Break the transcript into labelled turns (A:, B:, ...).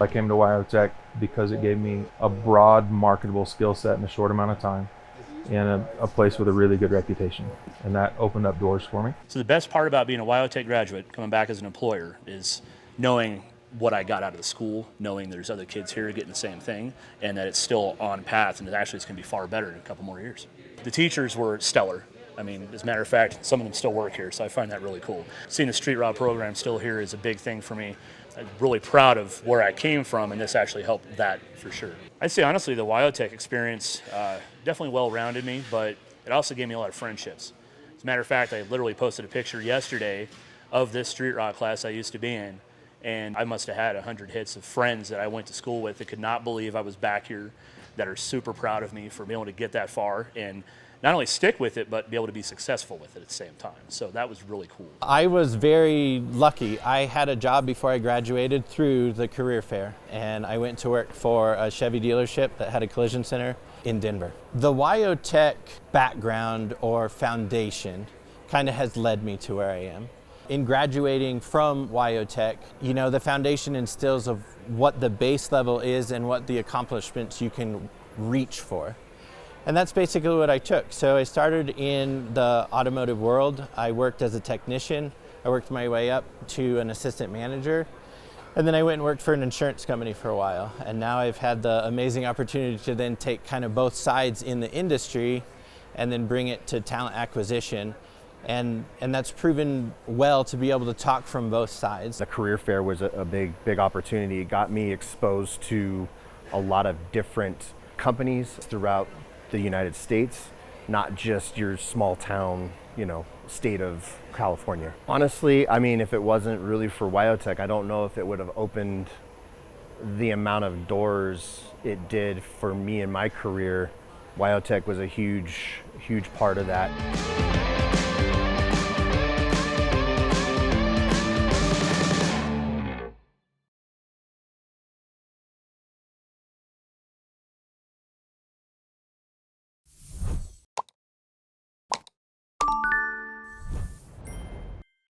A: I came to WyoTech because it gave me a broad marketable skill set in a short amount of time and a place with a really good reputation. And that opened up doors for me.
B: So the best part about being a WyoTech graduate, coming back as an employer, is knowing what I got out of the school, knowing there's other kids here getting the same thing, and that it's still on path, and actually it's going to be far better in a couple more years. The teachers were stellar. I mean, as a matter of fact, some of them still work here, so I find that really cool. Seeing the street rod program still here is a big thing for me. I'm really proud of where I came from, and this actually helped that for sure. I'd say honestly, the WyoTech experience definitely well-rounded me, but it also gave me a lot of friendships. As a matter of fact, I literally posted a picture yesterday of this street rod class I used to be in, and I must have had 100 hits of friends that I went to school with that could not believe I was back here, that are super proud of me for being able to get that far and not only stick with it, but be able to be successful with it at the same time. So that was really cool.
C: I was very lucky. I had a job before I graduated through the career fair, and I went to work for a Chevy dealership that had a collision center in Denver. The WyoTech background or foundation kind of has led me to where I am. In graduating from WyoTech, you know, the foundation instills of what the base level is and what the accomplishments you can reach for. And that's basically what I took. So I started in the automotive world. I worked as a technician. I worked my way up to an assistant manager. And then I went and worked for an insurance company for a while. And now I've had the amazing opportunity to then take kind of both sides in the industry and then bring it to talent acquisition. And that's proven well to be able to talk from both sides.
D: The career fair was a big opportunity. It got me exposed to a lot of different companies throughout the United States, not just your small town, you know, state of California. Honestly, I mean, if it wasn't really for WyoTech, I don't know if it would have opened the amount of doors it did for me in my career. WyoTech was a huge part of that.